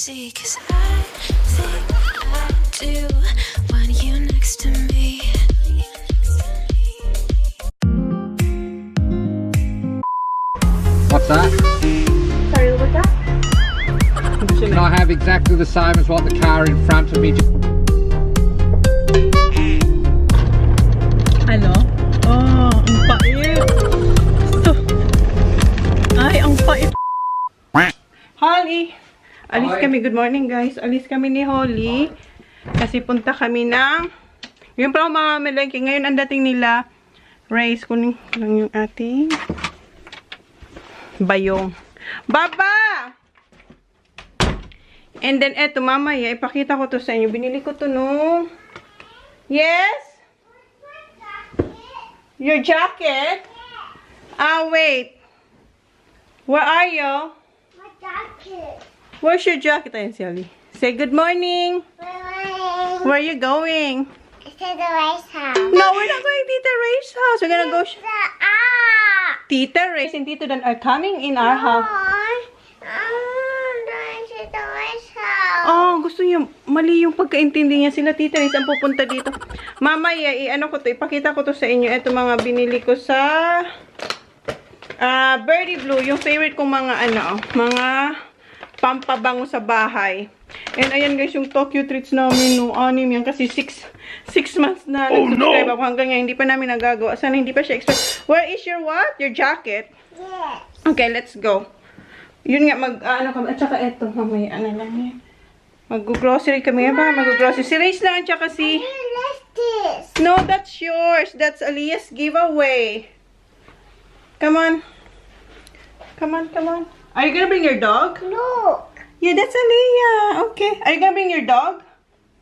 see, 'cause I think I do want you next to me. What's that? Sorry, what was that? Can I have exactly the same as what the car in front of me? Ano? Oh, ang pait. Ito. Ay, ang pait. Holly! Alis Hi. kami. Good morning, guys. Alis kami ni Holly. Kasi punta kami ng... Yung pala mamamalengke. Ngayon ang dating nila. Rice. Kunin ko lang yung ating... bayong. Baba! And then, eto, mamaya, ipakita ko to sa inyo. Binili ko to nung... Yes? Your jacket? Ah, wait. Where are you? My jacket. Where's your jacket? Ayan si Ali. Say good morning. Where are you going? It's to the rice house. No, we're not going to Tita Ray's house. We're gonna go... Tita Ray and Tito Dan are coming in our house. I'm going to the rice house. Oh, gusto niya, mali yung pagkaintindi niya. Sila Tita Ray ang pupunta dito. Mamaya, ano ko to, ipakita ko to sa inyo. Ito mga binili ko sa Birdie Blue. Yung favorite kong mga mga pampabango sa bahay. And ayan guys, yung Tokyo treats namin, no, anim yan. Kasi 6 months na nag-subscribe ako hanggang ngayon. Hindi pa namin nagagawa. Sana hindi pa siya expect. Where is your what? Your jacket? Yes. Okay, let's go. Yun nga, at saka eto, mamaya, lang yan. Mag-grocery kami, ba? Mag-grocery. Si Race lang, at saka si... Let's this. No, that's yours. That's Aliyah's giveaway. Come on. Come on, come on. Are you gonna bring your dog? Look. Yeah, that's Aliyah. Okay. Are you gonna bring your dog?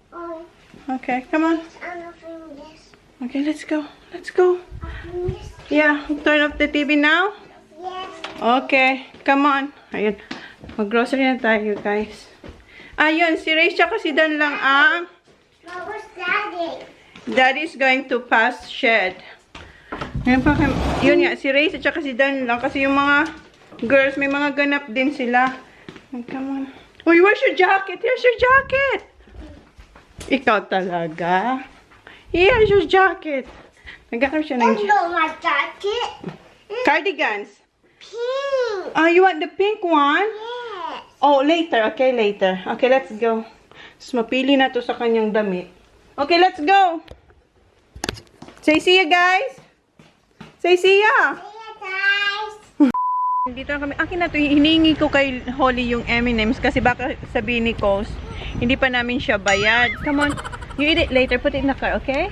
Oh, Okay, come on. I'm opening this. Okay, let's go. Let's go. Open this. Yeah, turn off the TV now. Yes. Okay, come on. Ayun. Mag-grocery na tayo, guys. Ayun, si Ray tsaka si Dan lang ang What was Daddy? Daddy's going to pass shed. Ngayon pa kami, yun nga, si Ray at saka si Dan lang. Kasi yung mga girls, may mga ganap din sila. Oh, come on. Uy, where's your jacket? Here's your jacket. Ikaw talaga. Here's your jacket. Nagkakaroon siya ng No, my jacket. cardigans. Pink. Oh, you want the pink one? Yes. Oh, later. Okay, later. Okay, let's go. Tapos mapili na to sa kanyang damit. Okay, let's go. Say see ya, guys. Say see ya. See you guys. Dito na kami. Akin na to. Hiningi ko kay Holly yung M&M's kasi baka sabihin ni Coles, hindi pa namin siya bayad. Come on. You eat it later. Put it in the car, okay?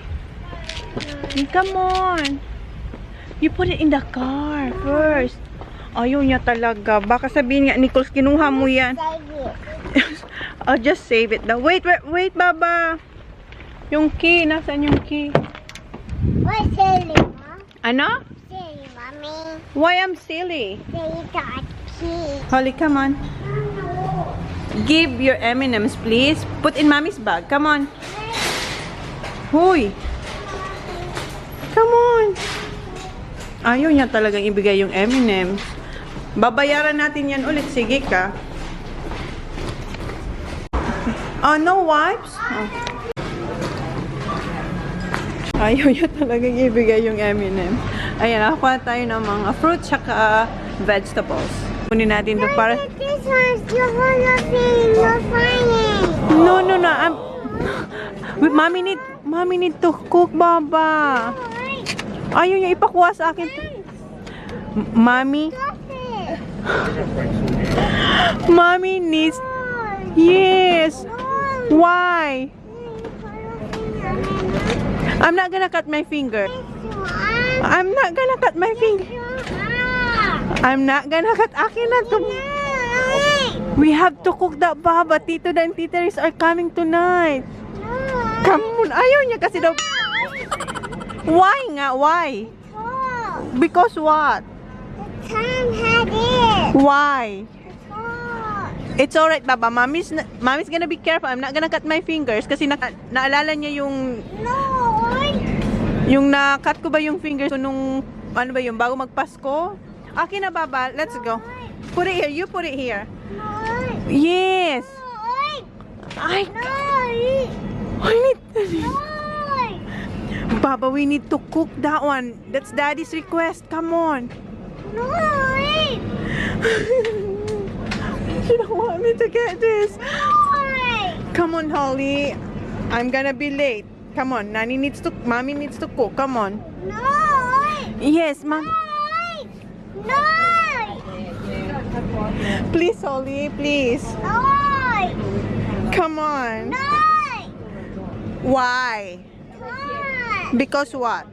Come on. You put it in the car first. Ayaw niya talaga. Baka sabihin nga, Nichols, kinuha mo yan. Save it. I'll just save it now. Wait, wait, Baba. Yung key. Nasaan yung key? What's silly, Mom? Ano? Silly, Mommy. Why I'm silly? Silly got key. Holly, come on. Give your M&M's, please. Put in Mommy's bag. Come on. Hoy. Come on. Ayaw niya talagang ibigay yung M&M's. Babayaran natin yan ulit. Sige ka. Oh, no wipes? Oh. Ayaw niya talagang ibigay yung M&M. Ayan, nakakuha tayo ng mga fruit tsaka vegetables. Kunin natin ito para... This one's your whole you're frying. No. Wait, Mommy need to cook, Baba. Ayaw niya ipakuha sa akin. Mommy needs... Yes. Why? I'm not gonna cut my finger. I'm not gonna cut my finger. I'm not gonna cut. Akin na to. We have to cook that, Baba. Tito and Tita Riz are coming tonight. Come on. Ayaw niya kasi daw. Why nga? Why? Because what? Time had it. Why? It's alright, Baba. Mommy's gonna be careful. I'm not gonna cut my fingers kasi naalala niya yung na-cut ko ba yung fingers ko nung ano ba yung bago magpasko? Akin na, Baba. Let's go. Put it here. You put it here. Yes. I No. need. No. Baba, we need to cook that one. That's Daddy's request. Come on. No. She don't want me to get this. No. Come on, Holly. I'm gonna be late. Come on, Mommy needs to cook. Come on. No. Yes, Mom. No. Please, Holly, please. No. Come on. No. Why? Because what?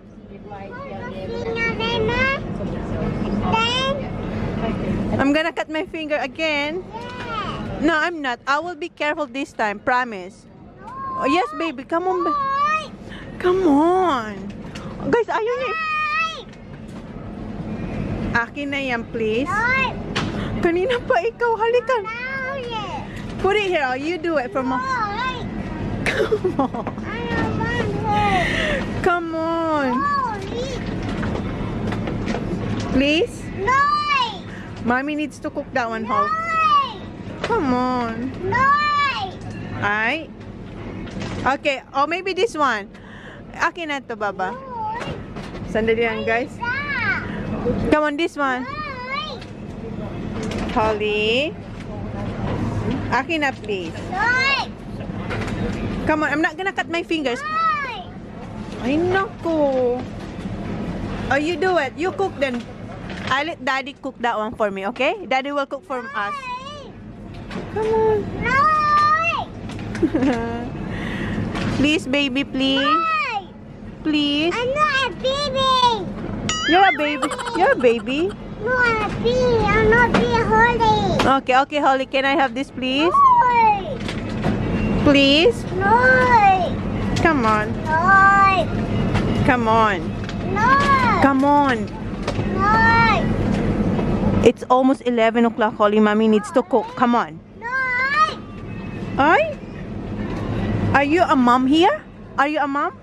I'm gonna cut my finger again. No, I'm not. I will be careful this time. Promise. Oh, yes, baby. Come on. Come on. Guys, ayaw niya. Akin na yan, please. Kanina pa ikaw. Halika. Put it here. Oh, you do it for mom. Come on. Come on. Please. Mommy needs to cook that one, Hol. Come on. Ay. Okay. Oh, maybe this one. Akin na to, Baba. Sandali lang, guys. Come on, this one. Holly. Akin na, please. Come on, I'm not gonna cut my fingers. Ay, naku. Oh, you do it. You cook then. I'll let Daddy cook that one for me, okay? Daddy will cook for us. Come on. Please, baby, please. Please. I'm not a baby. You're a baby. You're a baby. No, I'm a baby. I'm not being holy. Okay, okay, Holly. Can I have this, please? No. Please? No. Come on. No. Come on. No. Come on. No. It's almost 11 o'clock, Holly. Mommy needs to cook. Come on. No. Ay? Are you a mom here? Are you a mom?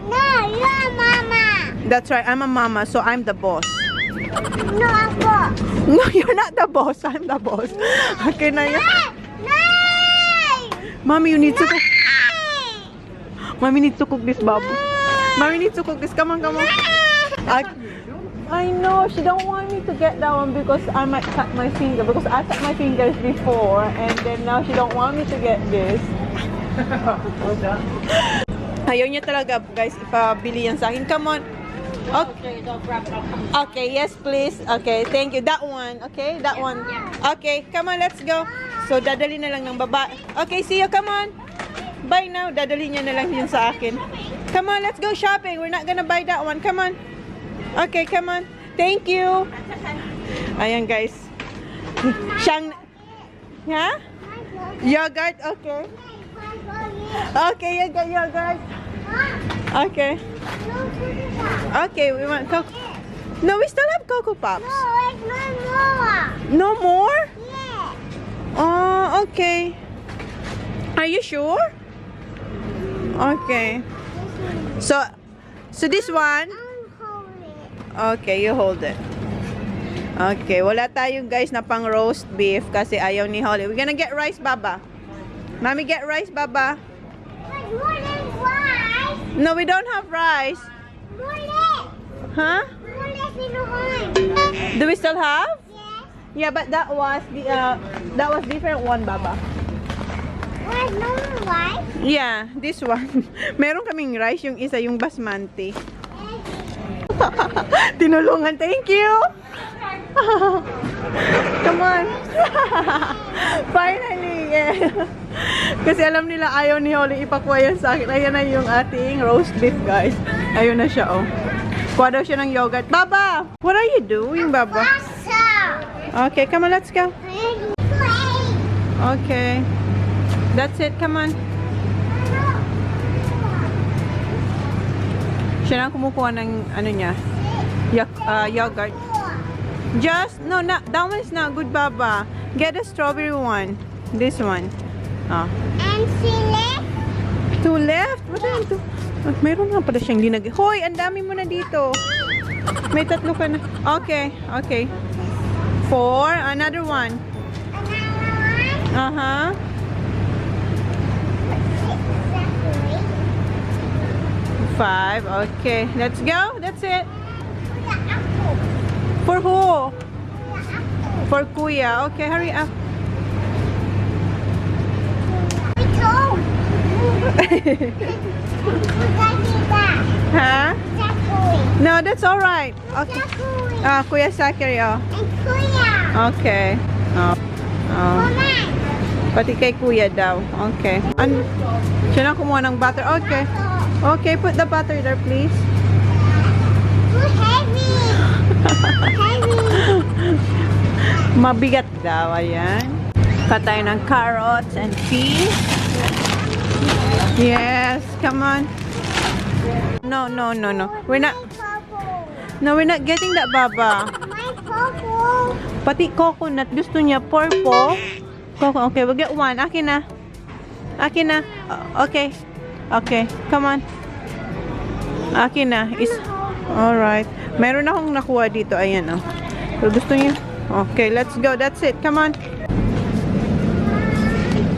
No, you're mama. That's right. I'm a mama, so I'm the boss. No, Uncle. No, you're not the boss. I'm the boss. Okay na yan. No. Mommy, you need to cook. Mommy needs to cook this, Babu. Mommy needs to cook this. Come on, come on. I know. She don't want me to get that one because I might cut my finger. Because I cut my fingers before, and then now she don't want me to get this. Ayaw niya talaga, guys. Ipabili yan sa akin. Come on. Okay. Okay, yes, please. Okay, thank you. That one. Okay, that one. Okay, come on, let's go. So, dadali na lang ng baba. Okay, see you. Come on. Bye now. Dadali niya na lang yun sa akin. Come on, let's go shopping. We're not gonna buy that one. Come on. Okay, come on. Thank you. Ayan, guys. Siyang... Ha? Yogurt? Okay. Okay, yogurt. Okay. Okay, we want Coco. No, we still have Coco Pops. No, it's no more. No more? Yeah. Oh, okay. Are you sure? Okay. So this one. I'm holding. Okay, you hold it. Okay, wala tayong guys na pang roast beef kasi ayaw ni Holly. We're gonna get rice, Baba. Mommy, get rice, Baba. But more than rice. No, we don't have rice. More less. Huh? More less in the home. Do we still have? Yes. Yeah, but that was different one, Baba. Where's no more rice? Yeah, this one. Meron kaming rice, yung isa yung basmati. Tinulungan, thank you. Come on. Finally, yeah. Kasi alam nila ayaw ni Holly ipakuha yan sa akin. Ayan na yung ating roast beef, guys. Ayun na siya, oh. Kuha daw siya ng yogurt. Baba! What are you doing, Baba? Pasta. Okay, come on, let's go. Okay. That's it, come on. Siya lang kumukuha ng ano niya. Yogurt. Just, no, that one's not good, Baba. Get the strawberry one. This one. Oh. And she left. Two left? What are you mayroon nga pala siyang linagay. Hoy, ang dami mo na dito. May tatlo ka na. Okay, okay. 4, another one. Another one. Uh-huh. 5. Okay, let's go. That's it. For who? For Kuya. Okay, hurry up. Huh? No, that's all right. Okay. Kuya Zachary. Oh. Okay. Oh. Oh. Pati kay Kuya daw. Okay. Siya na kumuha ng butter. Okay. Okay, put the butter there, please. Mabigat daw. Ayan. Patay ng carrots and peas. Yes, come on. No. We're not. No, we're not getting that, Baba. Pati coconut. Gusto niya purple. Okay, we'll get one. Akin na. Okay. Okay, come on. Akin na. Alright. Meron akong nakuha dito. Ayan, oh. So, gusto niya. Okay, let's go. That's it. Come on.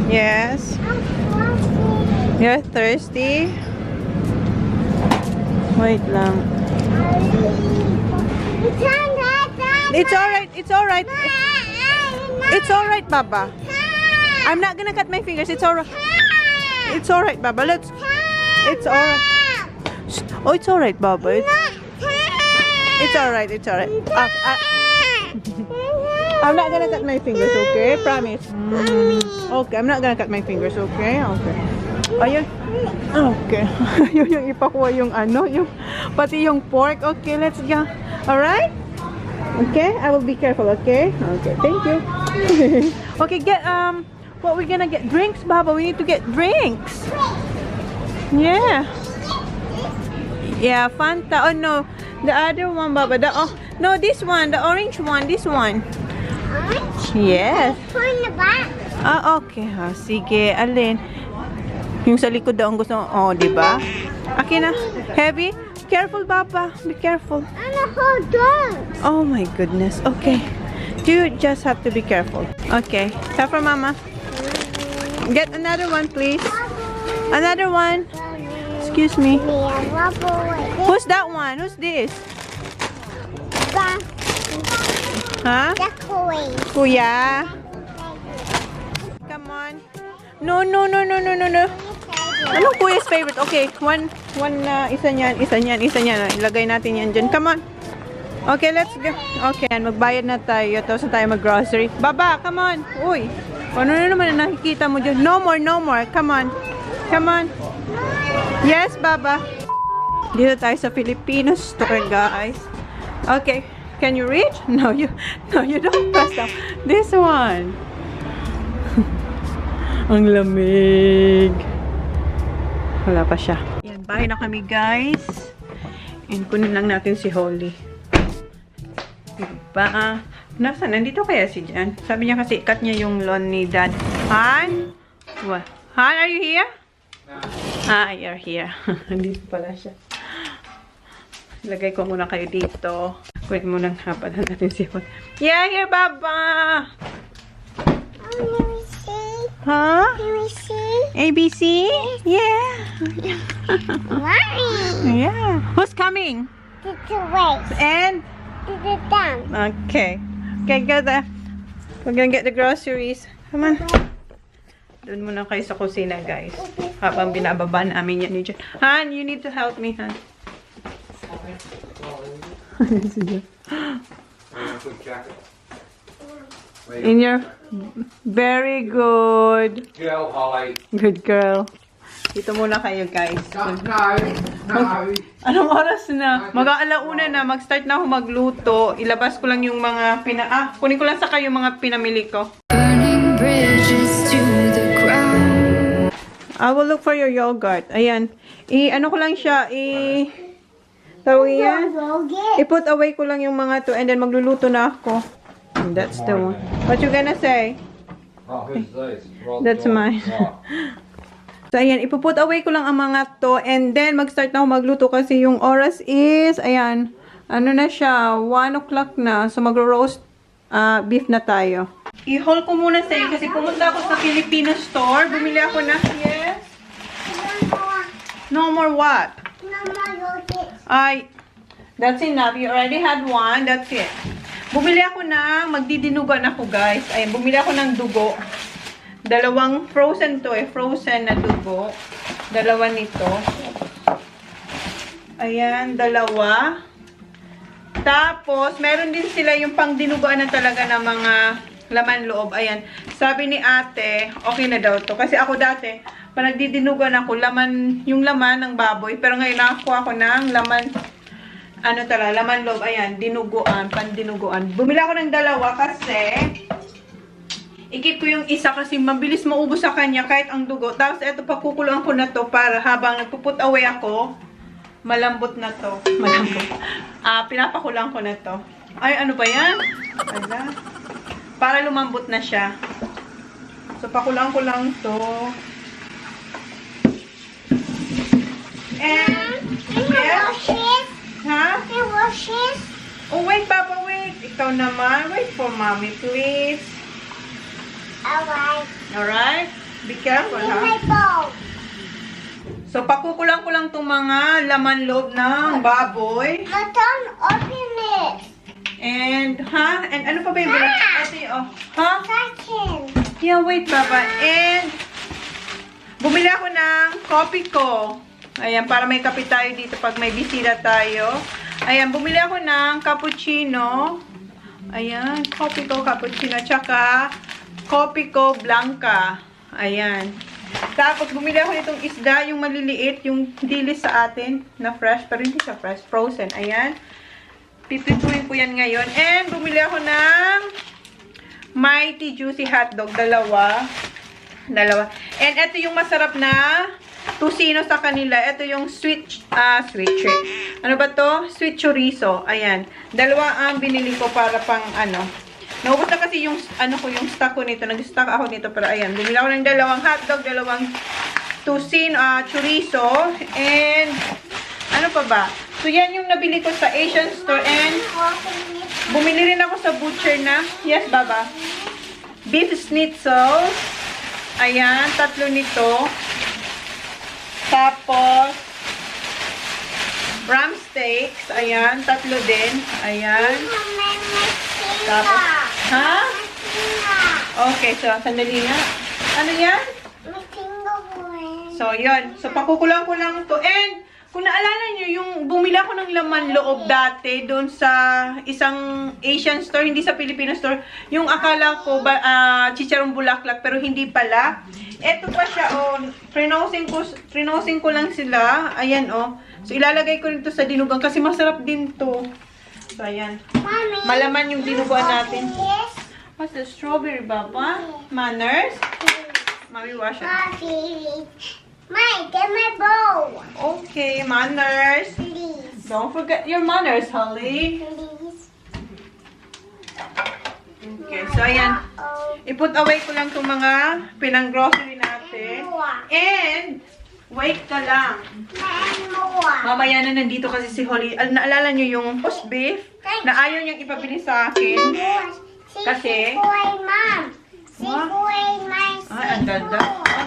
Yes. You're thirsty? Wait lang. It's alright. It's alright. It's alright, Baba. I'm not gonna cut my fingers. It's alright. It's alright, Baba. Let's. It's alright. Oh, it's alright, Baba. It's alright. It's alright. I'm not gonna cut my fingers, okay? Promise. Okay, I'm not gonna cut my fingers, okay? Okay. Ayun. Okay. Ayun yung ipakuha yung ano, yung pati yung pork. Okay, let's go. Alright? Okay, I will be careful, okay? Okay, thank you. Okay, get what we're gonna get? Drinks, Baba. We need to get drinks. Yeah. Yeah, Fanta. Oh no, the other one, Baba. No, this one, the orange one. This one. Yes. Okay. Sige, alin? Yung sa likod daw ang gusto. Oh, di ba? Akin na. Heavy. Careful, Baba. Be careful. Oh my goodness. Okay. You just have to be careful. Okay. Time for Mama. Get another one, please. Another one. Excuse me. Who's that one? Who's this? Huh? Kuya. Come on. No. Anong Kuya's favorite? Okay, one isa niyan. Ilagay natin yan dyan. Come on. Okay, let's go. Okay, magbayad na tayo. Tapos na tayo mag-grocery. Baba, come on. Uy. Ano na naman na nakikita mo dyan? No more. Come on. Yes, Baba. Dito tayo sa Filipino store, guys. Okay. Can you reach? No, you don't press down. This one. Ang lamig. Wala pa siya. Yan, bahay na kami, guys. And kunin lang natin si Holly. Diba? Nasaan? Nandito kaya si Jan? Sabi niya kasi cut niya yung lawn ni Dad. Han? What? Han, are you here? You're here. Nandito pala siya. Lagay ko muna kayo dito. Kunin muna hapadan natin si Holly. Yeah, here, Baba! Huh? ABC? Yeah. Yeah. Who's coming? And? Okay. Okay, go there. We're gonna get the groceries. Come on. Doon muna kayo sa kusina, guys. Habang binababa namin yan ni Jan. Han, you need to help me, Han. In your... Very good. Girl, Holly. Good girl. Dito muna kayo, guys. No. Anong oras na? Mag-aalauna na. Mag-start na ako magluto. Ilabas ko lang yung mga kunin ko lang sa kayo yung mga pinamili ko. Burning bridges to the ground. I will look for your yogurt. Ayan. Ano ko lang siya, tawag yan. I-put away ko lang yung mga to and then magluluto na ako. And that's the one. What you gonna say? Oh, who's this? That's mine. So, ayan. Ipuput away ko lang ang mga to. And then, mag-start na ako magluto kasi yung oras is, ayan. Ano na siya? 1 o'clock na. So, mag-roast beef na tayo. I-haul ko muna sa iyo kasi pumunta ako sa Filipino store. Bumili ako na. Yes? No more what? No more yogurt. Ay, that's enough. You already had one. That's it. Bumili ako ng, magdidinugan ako guys. Ayan, bumili ako ng dugo. Dalawang frozen to eh. Frozen na dugo. Dalawa nito. Ayan, dalawa. Tapos, meron din sila yung pangdinuguan na talaga ng mga laman loob. Ayan. Sabi ni ate, okay na daw to. Kasi ako dati, pag nagdidinugan ako, yung laman ng baboy. Pero ngayon, nakakuha ko ng laman, laman loob. Ayan, dinuguan, pandinuguan. Bumili ako ng dalawa kasi, ikip ko yung isa kasi mabilis maubos sa kanya kahit ang dugo. Tapos, eto, pakukuluan ko na to para habang nagpuput away ako, malambot na to. Malambot. Pinapakulang ko na to. Ay, ano ba yan? Ala. Para lumambot na siya. So, pakulang ko lang to. And, Wash it. ha? Can you wash it? Oh, wait, Papa, wait. Ikaw naman. Wait for mommy, please. Alright. Alright? Be careful, In ha? my bowl. So, pakukulang ko lang itong mga laman loob ng baboy. But don't open it. And, ha? And ano pa ba yung ito yung, oh, ha? Second. Yeah, wait, Papa. And, bumili ako ng coffee ko. Ayan, para may kape tayo dito pag may bisita tayo. Ayan, bumili ako ng cappuccino. Ayan, coffee ko, cappuccino. Tsaka, coffee ko, blanca. Ayan. Tapos, bumili ako nitong isda, yung maliliit, yung dilis sa atin, na fresh, pero hindi siya fresh, frozen. Ayan. Pipituin ko yan ngayon. And, bumili ako ng Mighty Juicy Hotdog, dalawa. And, ito yung masarap na tusino sa kanila. Ito yung sweet treat. Ano ba to? Sweet chorizo. Ayan. Dalawa ang binili ko para pang, naubos na kasi yung, yung stock ko nito. Nag-stock ako nito. Pero ayan, bumili ako ng dalawang hotdog, dalawang chorizo. And, ano pa ba? So, yan yung nabili ko sa Asian store. And, Open it. bumili rin ako sa butcher na. Yes, Baba. Beef schnitzel. Ayan, 3 nito. Tapos, ram steaks. Ayan, 3 din. Ayan. Tapos, ha? Okay, so, sandali nga. Ano yan? So, yun. So, pakukulang ko lang to. And, kung naalala nyo, yung bumila ko ng laman loob dati doon sa isang Asian store, hindi sa Filipino store, yung akala ko, chicharong bulaklak, pero hindi pala. Eto pa siya, oh. Trinosing ko lang sila. Ayan, oh. So, ilalagay ko nito sa dinugang kasi masarap din to. So, ayan. Malaman yung dinuguan natin. What's the strawberry, Baba? Manners? Mommy, wash it. Mike, get my bowl. Okay, manners. Please. Don't forget your manners, Holly. Please. Okay, so ayan. I-put away ko lang itong mga pinang-grocery natin. And, wait ka lang. And more. Mamaya na nandito kasi si Holly. Naalala nyo yung roast beef na ayaw niyang ipabili sa akin. Kasi? Mom. Ay, ang ganda.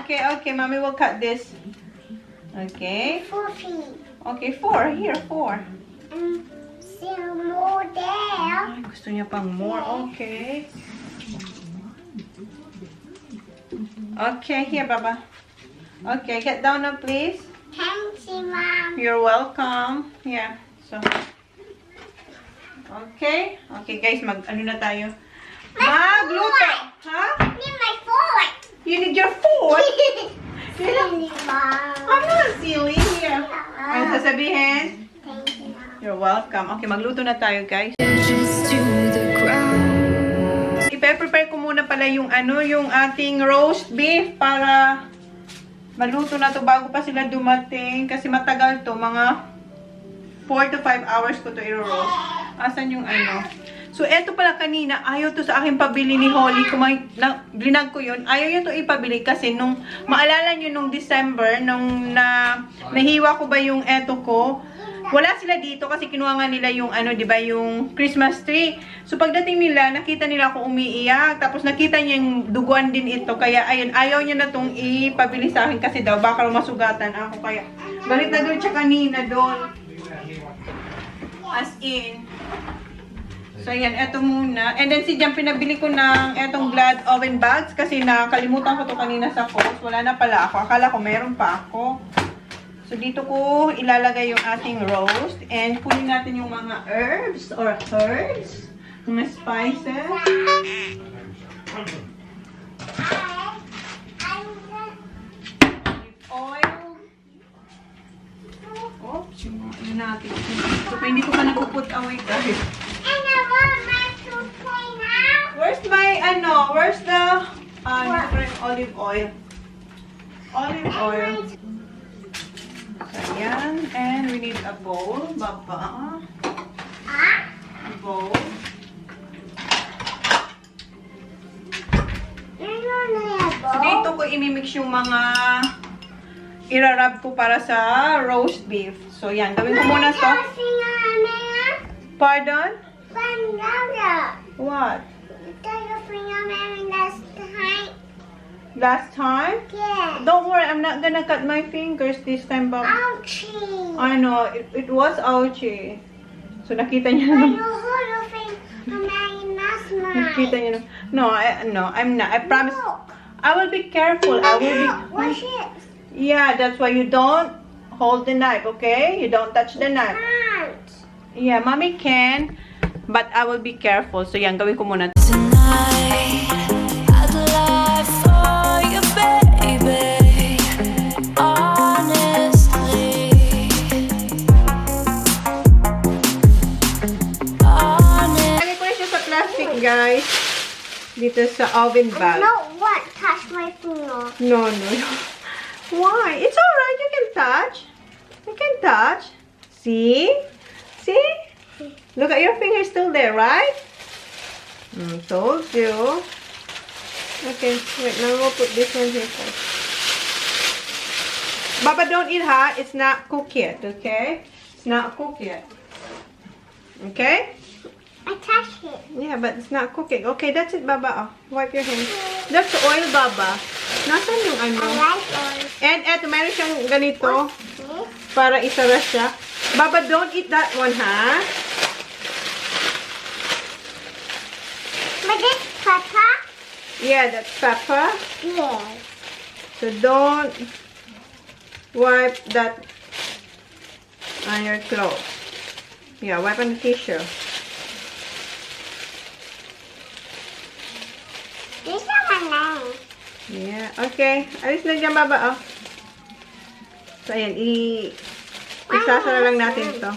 Okay, okay. Mommy will cut this. Okay. Okay, 4. Here, 4. Still more there. Ay, gusto niya pang more. Okay. Okay, here, Baba. Okay, get down now, please. Thanks, Mom. You're welcome. Yeah. So. Okay. Okay, guys. Ano na tayo? Magluto. Ha? Need my fork. You need your fork? Silly, Mom. I'm not silly. Here. Ano sasabihin? Thank you, Mom. You're welcome. Okay, magluto na tayo, guys. Just to the ground. Ipe-prepare ko muna pala yung yung ating roast beef para maluto na to bago pa sila dumating kasi matagal to, mga 4 to 5 hours ko to i-roast. Asan yung So, eto pala kanina, ayaw to sa akin pabili ni Holly. Kung blinag ko yun, ayaw yun to ipabili kasi nung, maalala nyo nung December, nung nahiwa ko ba yung eto ko, Wala sila dito kasi kinuha nga nila yung ano, 'di ba, yung Christmas tree. So pagdating nila, nakita nila ako umiiyak, tapos nakita niya yung duguan din ito. Kaya ayun, ayaw niya na tong ipabili sa akin kasi daw baka masugatan ako. Kaya galit na doon siya kanina doon. As in. So, yan, eto muna. And then, si Jam, pinabili ko ng etong Glad oven bags kasi nakalimutan ko to kanina sa post. Wala na pala ako. Akala ko meron pa ako. So, dito ko ilalagay yung ating roast. And kunin natin yung mga herbs or herbs. Mga spices. Oil. Oops, yung mga ano natin. So, hindi ko pa napuput away guys. And I want my to play now. Where's my, where's the, olive oil? Olive oil. Ayan. And we need a bowl. Baba. A bowl. So, dito ko imimix yung mga irarab ko para sa roast beef. So, yan. Gawin ko muna to. Pardon? What? Last time? Yeah. Don't worry, I'm not gonna cut my fingers this time, Bob. Ouchie. I know, it was ouchie. So, nakita niya But naman. you hold your finger. Nakita niya naman. No, I'm not. I promise. I will be careful. I will be. Wash it. Yeah, that's why you don't hold the knife, okay? You don't touch the knife. Can't. Yeah, mommy can, but I will be careful. So, yan, gawin ko muna. Tonight, I'd lie for you, baby. Honestly, Lagay ko na siya sa plastic, guys. Dito sa oven bag. No, what? Touch my finger. No. Why? It's alright. You can touch. You can touch. See? See? Look at your finger still there, right? Told you. Okay, wait. Now we'll put this one here first. Baba, don't eat hot. It's not cooked yet, okay? It's not cooked yet. Okay? I touched it. Yeah, but it's not cooking. Okay, that's it, Baba. Oh, wipe your hands. That's oil, Baba. Nasaan yung ano? I like oil. And eto, meron siyang ganito This? para isara siya. Baba, don't eat that one, ha? But this pepper? Yeah, that's pepper. Yes. So don't wipe that on your clothes. Yeah, wipe on the tissue. These are my names. Yeah, okay. Alis na dyan, Baba, oh. So, ayan, isasara lang natin ito.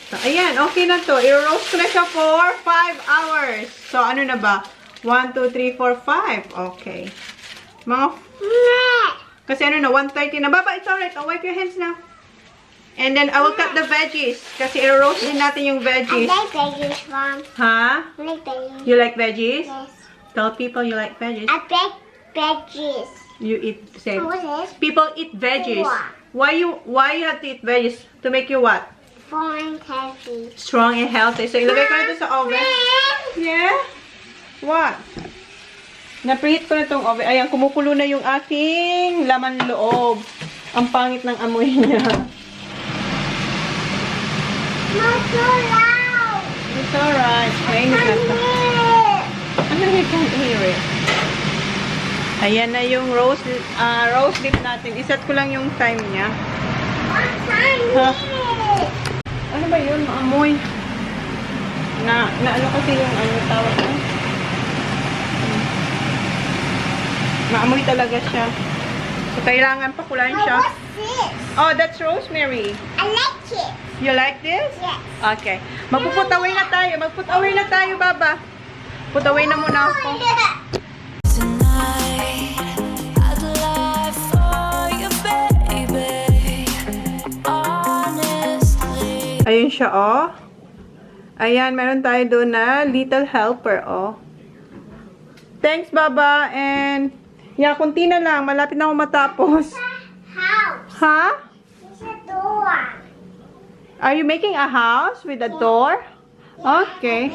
So, ayan, okay na to. I-roast ko na siya for 5 hours. So, ano na ba? 1, 2, 3, 4, 5. Okay. Mga, kasi ano na, 1:30 na. Baba, it's alright. I'll wipe your hands now. And then, I will cut the veggies. Kasi i-roast din natin yung I veggies. like veggies, Mom. Ha? I like veggies. You like veggies? Yes. Tell people you like veggies. I like veggies. You eat, say, What is this? people eat veggies. Why? Why you have to eat veggies? To make you what? Foreign healthy. Strong and healthy. So, ilagay ko na ito sa oven. Yeah? What? Na-preheat ko na itong oven. Ayan, kumukulo na yung aking laman loob. Ang pangit ng amoy niya. Not so loud. It's alright. Mainit na ito. Ano you can't hear it? Ayan na yung roast beef natin. Iset ko lang yung time niya. What time Huh? is it? Ano ba yun? Maamoy. Na ano kasi yung ano tawag na? Maamoy talaga siya. So, kailangan pakulain Oh, siya. what's this? Oh, that's rosemary. I like it. You like this? Yes. Okay. Magpuput away na tayo. Magput away na tayo, Baba. Put away na muna ako. tonight, I'd lie for you, baby. Honestly. Ayun siya, oh. Ayan, meron tayo doon na little helper, oh. Thanks, Baba. And, yeah, kunti na lang. Malapit na ako matapos. House. Ha? This is the door. Are you making a house with a door? Okay.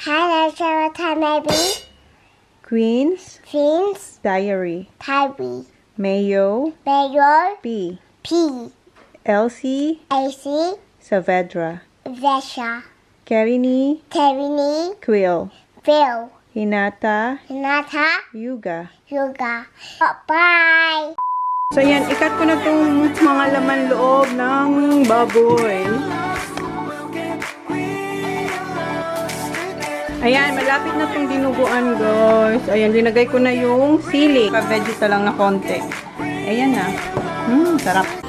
Hi, Sarah, maybe. Queen's Fins, Diary. Tabby, Mayo Mayor, P. P, Elsie AC, Saavedra. Vesha, Karini Terini, Quill. Phil, Hinata Hinata, Yuga. Yoga. Bye. So yan, ikat ko na tong mga laman loob ng baboy. Ayan, malapit na tong dinuguan, guys. Ayan, linagay ko na yung sili. Pa-vegeta lang na konti. Ayan na. Sarap.